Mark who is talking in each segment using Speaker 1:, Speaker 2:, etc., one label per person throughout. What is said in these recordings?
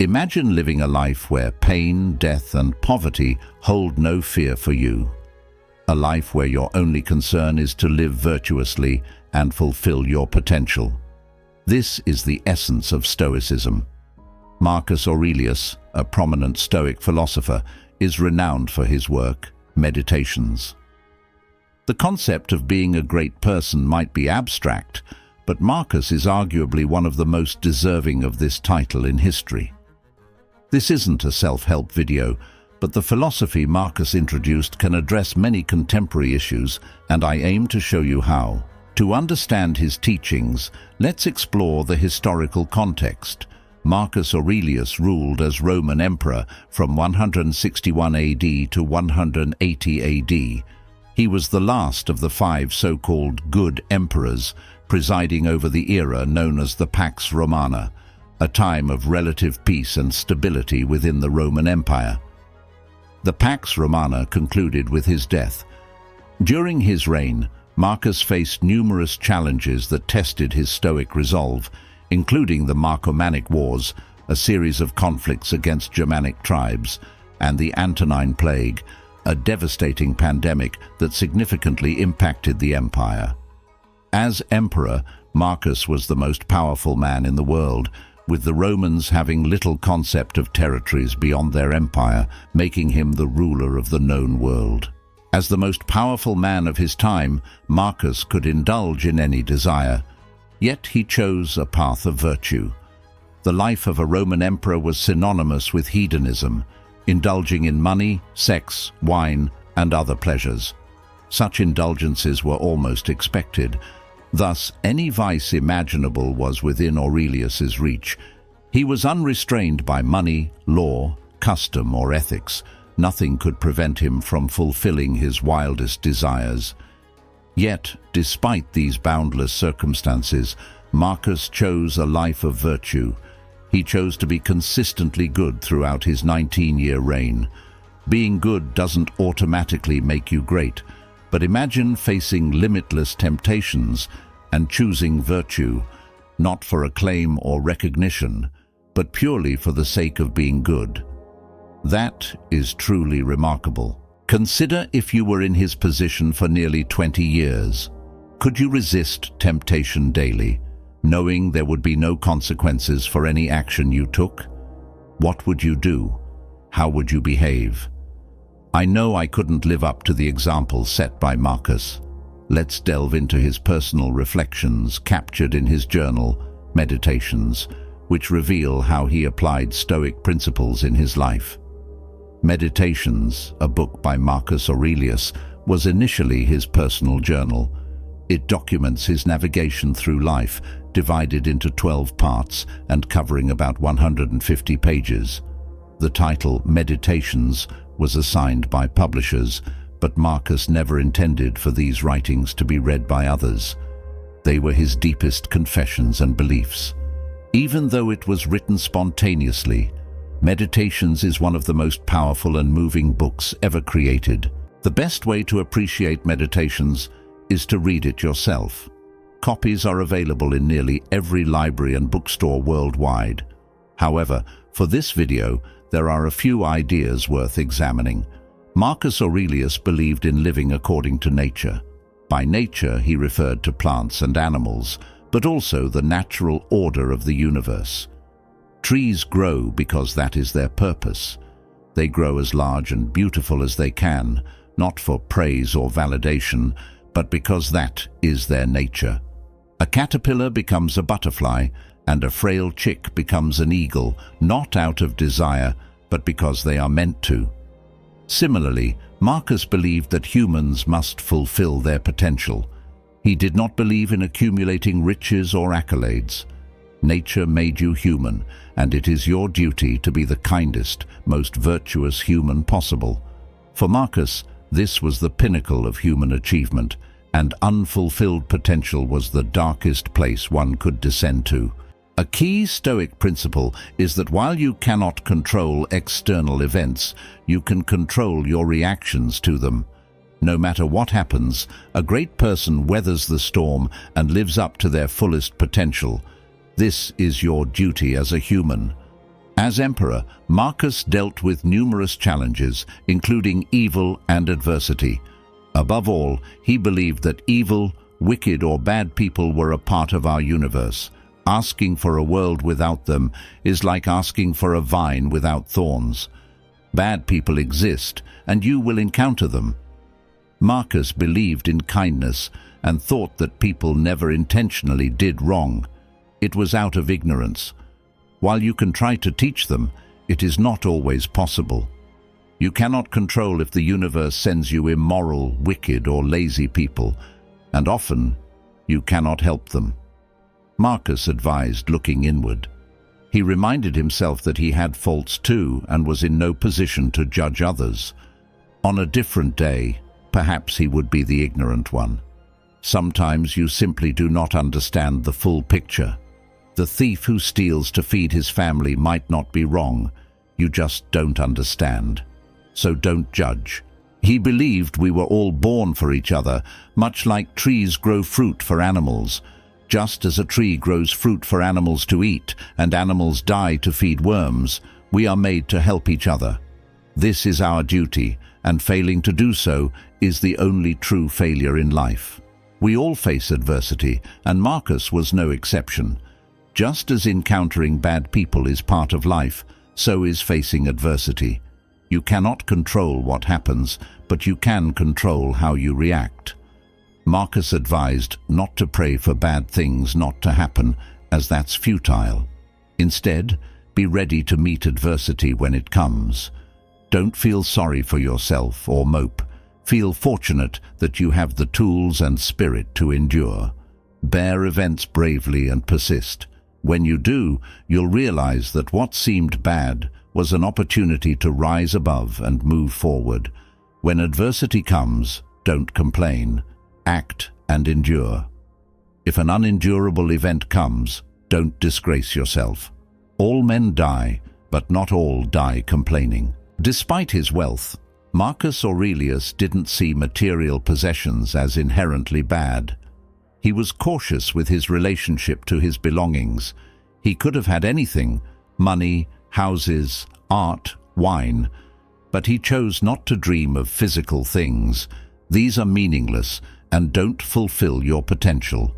Speaker 1: Imagine living a life where pain, death, and poverty hold no fear for you. A life where your only concern is to live virtuously and fulfill your potential. This is the essence of Stoicism. Marcus Aurelius, a prominent Stoic philosopher, is renowned for his work, Meditations. The concept of being a great person might be abstract, but Marcus is arguably one of the most deserving of this title in history. This isn't a self-help video, but the philosophy Marcus introduced can address many contemporary issues, and I aim to show you how. To understand his teachings, let's explore the historical context. Marcus Aurelius ruled as Roman emperor from 161 AD to 180 AD. He was the last of the 5 so-called good emperors, presiding over the era known as the Pax Romana, a time of relative peace and stability within the Roman Empire. The Pax Romana concluded with his death. During his reign, Marcus faced numerous challenges that tested his Stoic resolve, including the Marcomannic Wars, a series of conflicts against Germanic tribes, and the Antonine Plague, a devastating pandemic that significantly impacted the empire. As emperor, Marcus was the most powerful man in the world, with the Romans having little concept of territories beyond their empire, making him the ruler of the known world. As the most powerful man of his time, Marcus could indulge in any desire, yet he chose a path of virtue. The life of a Roman emperor was synonymous with hedonism, indulging in money, sex, wine, and other pleasures. Such indulgences were almost expected. Thus, any vice imaginable was within Aurelius's reach. He was unrestrained by money, law, custom, or ethics. Nothing could prevent him from fulfilling his wildest desires. Yet, despite these boundless circumstances, Marcus chose a life of virtue. He chose to be consistently good throughout his 19-year reign. Being good doesn't automatically make you great, but imagine facing limitless temptations and choosing virtue, not for acclaim or recognition, but purely for the sake of being good. That is truly remarkable. Consider if you were in his position for nearly 20 years. Could you resist temptation daily, knowing there would be no consequences for any action you took? What would you do? How would you behave? I know I couldn't live up to the example set by Marcus. Let's delve into his personal reflections captured in his journal, Meditations, which reveal how he applied Stoic principles in his life. Meditations, a book by Marcus Aurelius, was initially his personal journal. It documents his navigation through life, divided into 12 parts and covering about 150 pages. The title, Meditations, was assigned by publishers, but Marcus never intended for these writings to be read by others. They were his deepest confessions and beliefs. Even though it was written spontaneously, Meditations is one of the most powerful and moving books ever created. The best way to appreciate Meditations is to read it yourself. Copies are available in nearly every library and bookstore worldwide. However, for this video, there are a few ideas worth examining. Marcus Aurelius believed in living according to nature. By nature, he referred to plants and animals, but also the natural order of the universe. Trees grow because that is their purpose. They grow as large and beautiful as they can, not for praise or validation, but because that is their nature. A caterpillar becomes a butterfly, and a frail chick becomes an eagle, not out of desire, but because they are meant to. Similarly, Marcus believed that humans must fulfill their potential. He did not believe in accumulating riches or accolades. Nature made you human, and it is your duty to be the kindest, most virtuous human possible. For Marcus, this was the pinnacle of human achievement, and unfulfilled potential was the darkest place one could descend to. A key Stoic principle is that while you cannot control external events, you can control your reactions to them. No matter what happens, a great person weathers the storm and lives up to their fullest potential. This is your duty as a human. As emperor, Marcus dealt with numerous challenges, including evil and adversity. Above all, he believed that evil, wicked or bad people were a part of our universe. Asking for a world without them is like asking for a vine without thorns. Bad people exist, and you will encounter them. Marcus believed in kindness and thought that people never intentionally did wrong. It was out of ignorance. While you can try to teach them, it is not always possible. You cannot control if the universe sends you immoral, wicked or lazy people, and often you cannot help them. Marcus advised looking inward. He reminded himself that he had faults too and was in no position to judge others. On a different day, perhaps he would be the ignorant one. Sometimes you simply do not understand the full picture. The thief who steals to feed his family might not be wrong. You just don't understand. So don't judge. He believed we were all born for each other, much like trees grow fruit for animals. Just as a tree grows fruit for animals to eat and animals die to feed worms, we are made to help each other. This is our duty, and failing to do so is the only true failure in life. We all face adversity, and Marcus was no exception. Just as encountering bad people is part of life, so is facing adversity. You cannot control what happens, but you can control how you react. Marcus advised not to pray for bad things not to happen, as that's futile. Instead, be ready to meet adversity when it comes. Don't feel sorry for yourself or mope. Feel fortunate that you have the tools and spirit to endure. Bear events bravely and persist. When you do, you'll realize that what seemed bad was an opportunity to rise above and move forward. When adversity comes, don't complain. Act and endure. If an unendurable event comes, don't disgrace yourself. All men die, but not all die complaining. Despite his wealth, Marcus Aurelius didn't see material possessions as inherently bad. He was cautious with his relationship to his belongings. He could have had anything: money, houses, art, wine. But he chose not to dream of physical things. These are meaningless and don't fulfill your potential.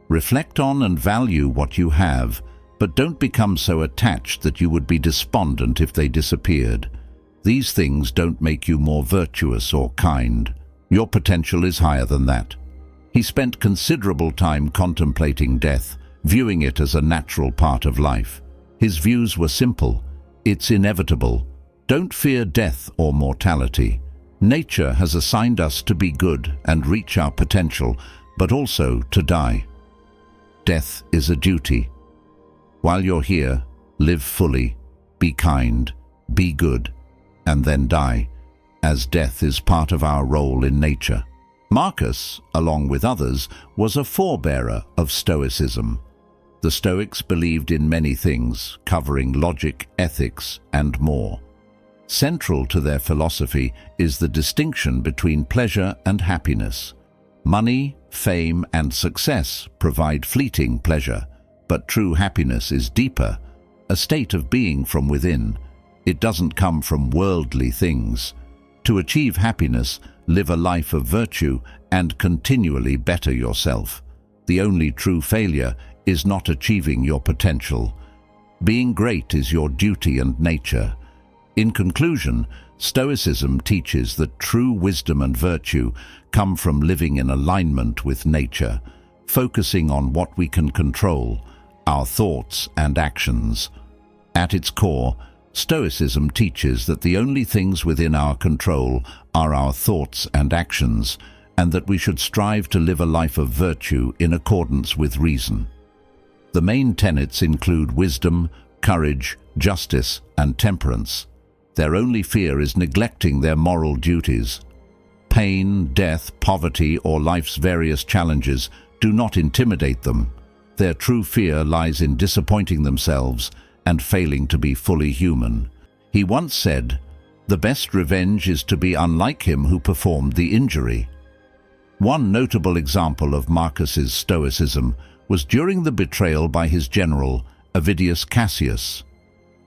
Speaker 1: Reflect on and value what you have, but don't become so attached that you would be despondent if they disappeared. These things don't make you more virtuous or kind. Your potential is higher than that. He spent considerable time contemplating death, viewing it as a natural part of life. His views were simple. It's inevitable. Don't fear death or mortality. Nature has assigned us to be good and reach our potential, but also to die. Death is a duty. While you're here, live fully, be kind, be good, and then die, as death is part of our role in nature. Marcus, along with others, was a forebearer of Stoicism. The Stoics believed in many things, covering logic, ethics, and more. Central to their philosophy is the distinction between pleasure and happiness. Money, fame, and success provide fleeting pleasure, but true happiness is deeper, a state of being from within. It doesn't come from worldly things. To achieve happiness, live a life of virtue and continually better yourself. The only true failure is not achieving your potential. Being great is your duty and nature. In conclusion, Stoicism teaches that true wisdom and virtue come from living in alignment with nature, focusing on what we can control, our thoughts and actions. At its core, Stoicism teaches that the only things within our control are our thoughts and actions, and that we should strive to live a life of virtue in accordance with reason. The main tenets include wisdom, courage, justice, and temperance. Their only fear is neglecting their moral duties. Pain, death, poverty, or life's various challenges do not intimidate them. Their true fear lies in disappointing themselves and failing to be fully human. He once said, "The best revenge is to be unlike him who performed the injury." One notable example of Marcus's Stoicism was during the betrayal by his general, Avidius Cassius.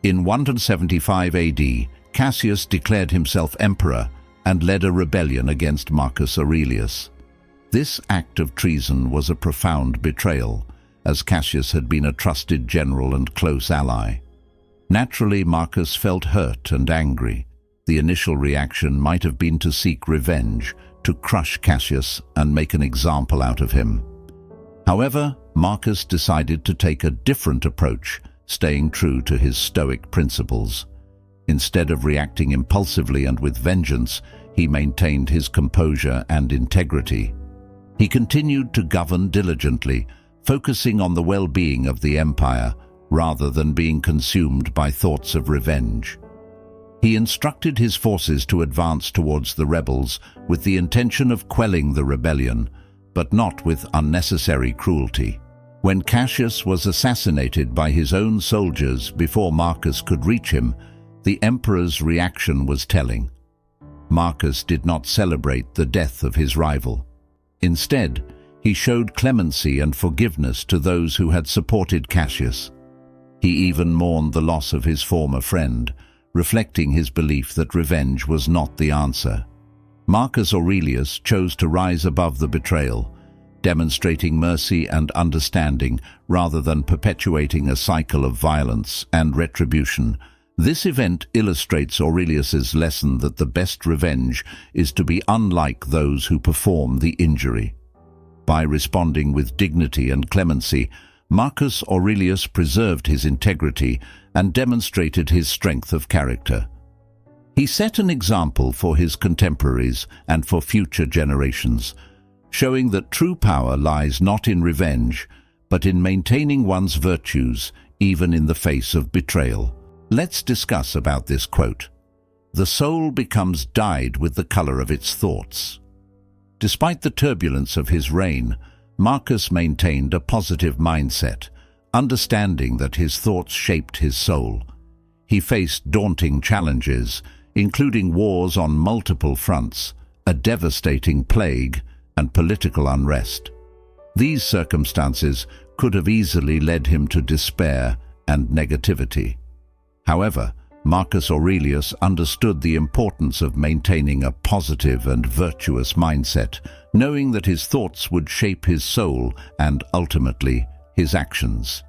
Speaker 1: In 175 AD, Cassius declared himself emperor and led a rebellion against Marcus Aurelius. This act of treason was a profound betrayal, as Cassius had been a trusted general and close ally. Naturally, Marcus felt hurt and angry. The initial reaction might have been to seek revenge, to crush Cassius and make an example out of him. However, Marcus decided to take a different approach, staying true to his Stoic principles. Instead of reacting impulsively and with vengeance, he maintained his composure and integrity. He continued to govern diligently, focusing on the well-being of the empire rather than being consumed by thoughts of revenge. He instructed his forces to advance towards the rebels with the intention of quelling the rebellion, but not with unnecessary cruelty. When Cassius was assassinated by his own soldiers before Marcus could reach him, the emperor's reaction was telling. Marcus did not celebrate the death of his rival. Instead, he showed clemency and forgiveness to those who had supported Cassius. He even mourned the loss of his former friend, reflecting his belief that revenge was not the answer. Marcus Aurelius chose to rise above the betrayal, demonstrating mercy and understanding rather than perpetuating a cycle of violence and retribution. This event illustrates Aurelius's lesson that the best revenge is to be unlike those who perform the injury. By responding with dignity and clemency, Marcus Aurelius preserved his integrity and demonstrated his strength of character. He set an example for his contemporaries and for future generations, showing that true power lies not in revenge, but in maintaining one's virtues, even in the face of betrayal. Let's discuss about this quote. The soul becomes dyed with the color of its thoughts. Despite the turbulence of his reign, Marcus maintained a positive mindset, understanding that his thoughts shaped his soul. He faced daunting challenges, including wars on multiple fronts, a devastating plague, and political unrest. These circumstances could have easily led him to despair and negativity. However, Marcus Aurelius understood the importance of maintaining a positive and virtuous mindset, knowing that his thoughts would shape his soul and, ultimately, his actions.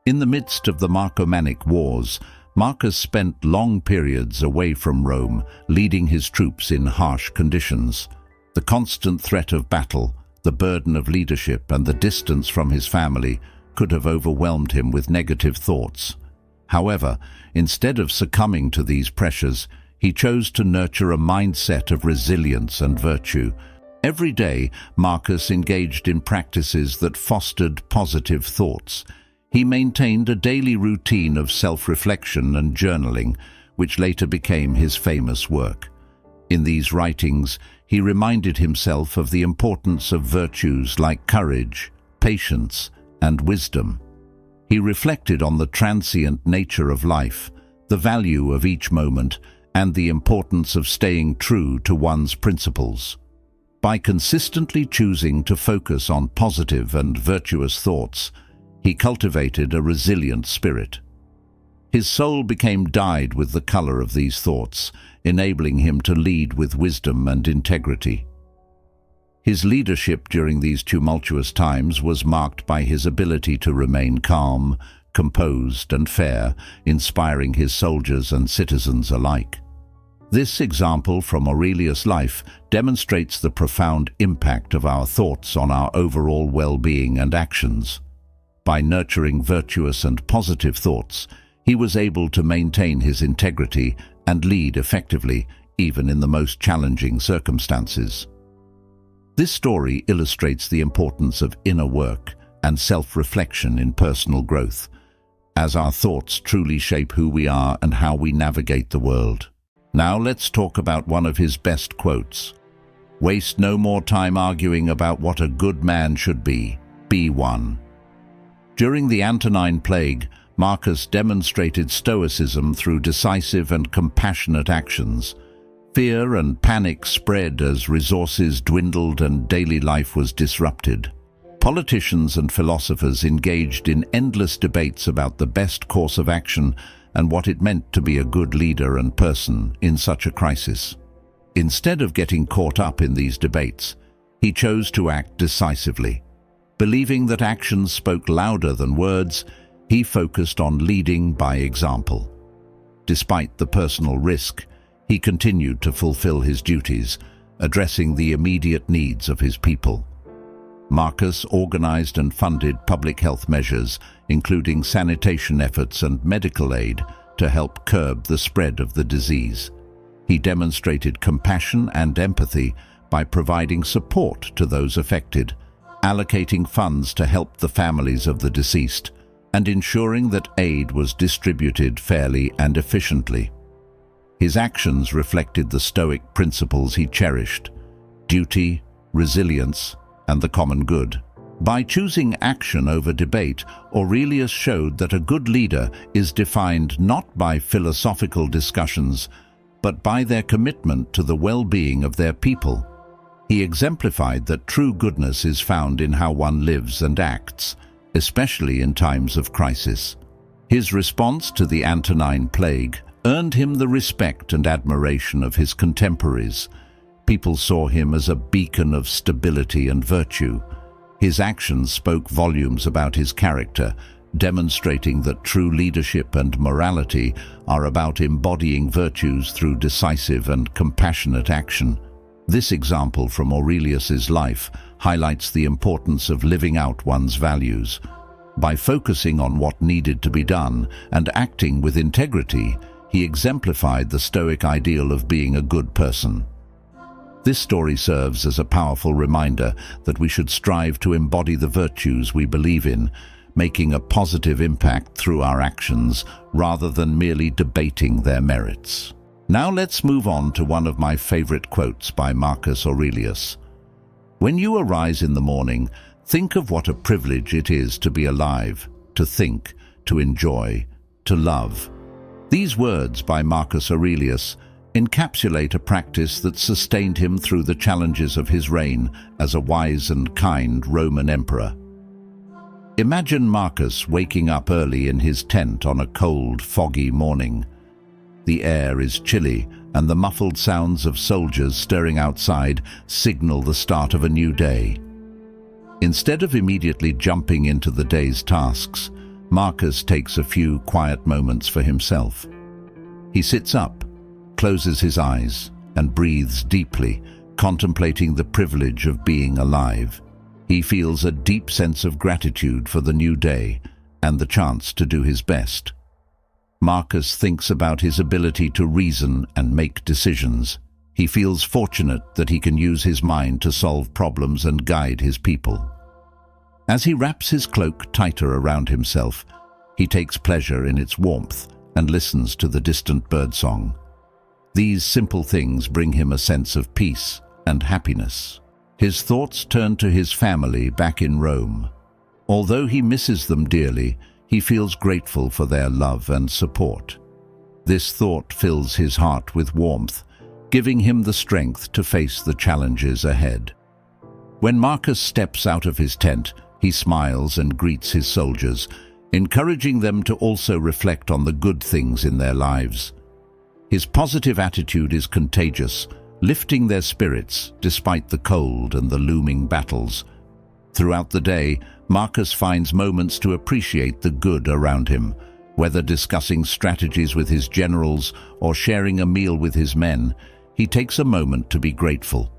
Speaker 1: In the midst of the Marcomannic Wars, Marcus spent long periods away from Rome, leading his troops in harsh conditions. The constant threat of battle, the burden of leadership, and the distance from his family could have overwhelmed him with negative thoughts. However, instead of succumbing to these pressures, he chose to nurture a mindset of resilience and virtue. Every day, Marcus engaged in practices that fostered positive thoughts. He maintained a daily routine of self-reflection and journaling, which later became his famous work. In these writings, he reminded himself of the importance of virtues like courage, patience, and wisdom. He reflected on the transient nature of life, the value of each moment, and the importance of staying true to one's principles. By consistently choosing to focus on positive and virtuous thoughts, he cultivated a resilient spirit. His soul became dyed with the color of these thoughts, enabling him to lead with wisdom and integrity. His leadership during these tumultuous times was marked by his ability to remain calm, composed, and fair, inspiring his soldiers and citizens alike. This example from Aurelius' life demonstrates the profound impact of our thoughts on our overall well-being and actions. By nurturing virtuous and positive thoughts, he was able to maintain his integrity and lead effectively, even in the most challenging circumstances. This story illustrates the importance of inner work and self-reflection in personal growth, as our thoughts truly shape who we are and how we navigate the world. Now let's talk about one of his best quotes. Waste no more time arguing about what a good man should be. Be one. During the Antonine Plague, Marcus demonstrated Stoicism through decisive and compassionate actions. Fear and panic spread as resources dwindled and daily life was disrupted. Politicians and philosophers engaged in endless debates about the best course of action, and what it meant to be a good leader and person in such a crisis. Instead of getting caught up in these debates, he chose to act decisively. Believing that actions spoke louder than words, he focused on leading by example. Despite the personal risk, he continued to fulfill his duties, addressing the immediate needs of his people. Marcus organized and funded public health measures, including sanitation efforts and medical aid, to help curb the spread of the disease. He demonstrated compassion and empathy by providing support to those affected, allocating funds to help the families of the deceased, and ensuring that aid was distributed fairly and efficiently. His actions reflected the Stoic principles he cherished: duty, resilience, and the common good. By choosing action over debate, Aurelius showed that a good leader is defined not by philosophical discussions, but by their commitment to the well-being of their people. He exemplified that true goodness is found in how one lives and acts, especially in times of crisis. His response to the Antonine Plague earned him the respect and admiration of his contemporaries. People saw him as a beacon of stability and virtue. His actions spoke volumes about his character, demonstrating that true leadership and morality are about embodying virtues through decisive and compassionate action. This example from Aurelius's life highlights the importance of living out one's values. By focusing on what needed to be done and acting with integrity, he exemplified the Stoic ideal of being a good person. This story serves as a powerful reminder that we should strive to embody the virtues we believe in, making a positive impact through our actions rather than merely debating their merits. Now let's move on to one of my favorite quotes by Marcus Aurelius. "When you arise in the morning, think of what a privilege it is to be alive, to think, to enjoy, to love." These words by Marcus Aurelius encapsulate a practice that sustained him through the challenges of his reign as a wise and kind Roman emperor. Imagine Marcus waking up early in his tent on a cold, foggy morning. The air is chilly, and the muffled sounds of soldiers stirring outside signal the start of a new day. Instead of immediately jumping into the day's tasks, Marcus takes a few quiet moments for himself. He sits up, closes his eyes, and breathes deeply, contemplating the privilege of being alive. He feels a deep sense of gratitude for the new day and the chance to do his best. Marcus thinks about his ability to reason and make decisions. He feels fortunate that he can use his mind to solve problems and guide his people. As he wraps his cloak tighter around himself, he takes pleasure in its warmth and listens to the distant birdsong. These simple things bring him a sense of peace and happiness. His thoughts turn to his family back in Rome. Although he misses them dearly, he feels grateful for their love and support. This thought fills his heart with warmth, giving him the strength to face the challenges ahead. When Marcus steps out of his tent, he smiles and greets his soldiers, encouraging them to also reflect on the good things in their lives. His positive attitude is contagious, lifting their spirits despite the cold and the looming battles. Throughout the day, Marcus finds moments to appreciate the good around him. Whether discussing strategies with his generals or sharing a meal with his men, he takes a moment to be grateful.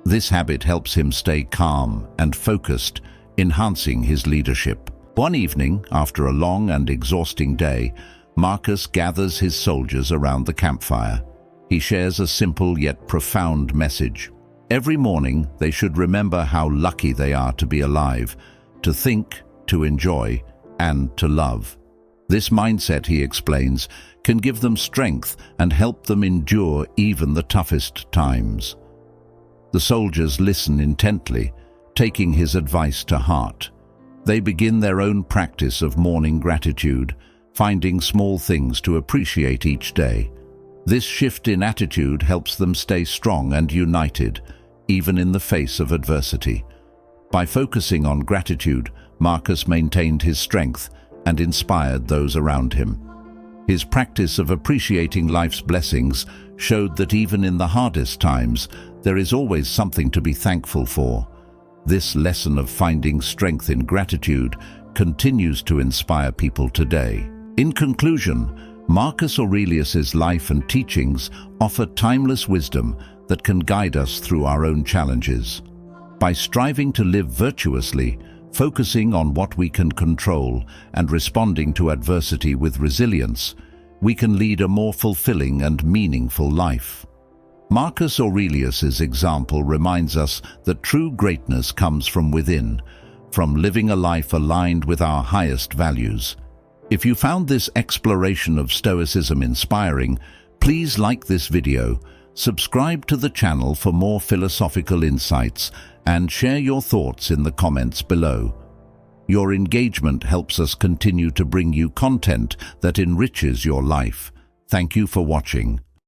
Speaker 1: This habit helps him stay calm and focused, enhancing his leadership. One evening, after a long and exhausting day, Marcus gathers his soldiers around the campfire. He shares a simple yet profound message. Every morning, they should remember how lucky they are to be alive, to think, to enjoy, and to love. This mindset, he explains, can give them strength and help them endure even the toughest times. The soldiers listen intently, taking his advice to heart. They begin their own practice of morning gratitude, finding small things to appreciate each day. This shift in attitude helps them stay strong and united, even in the face of adversity. By focusing on gratitude, Marcus maintained his strength and inspired those around him. His practice of appreciating life's blessings showed that even in the hardest times, there is always something to be thankful for. This lesson of finding strength in gratitude continues to inspire people today. In conclusion, Marcus Aurelius's life and teachings offer timeless wisdom that can guide us through our own challenges. By striving to live virtuously, focusing on what we can control, and responding to adversity with resilience, we can lead a more fulfilling and meaningful life. Marcus Aurelius's example reminds us that true greatness comes from within, from living a life aligned with our highest values. If you found this exploration of Stoicism inspiring, please like this video, subscribe to the channel for more philosophical insights, and share your thoughts in the comments below. Your engagement helps us continue to bring you content that enriches your life. Thank you for watching.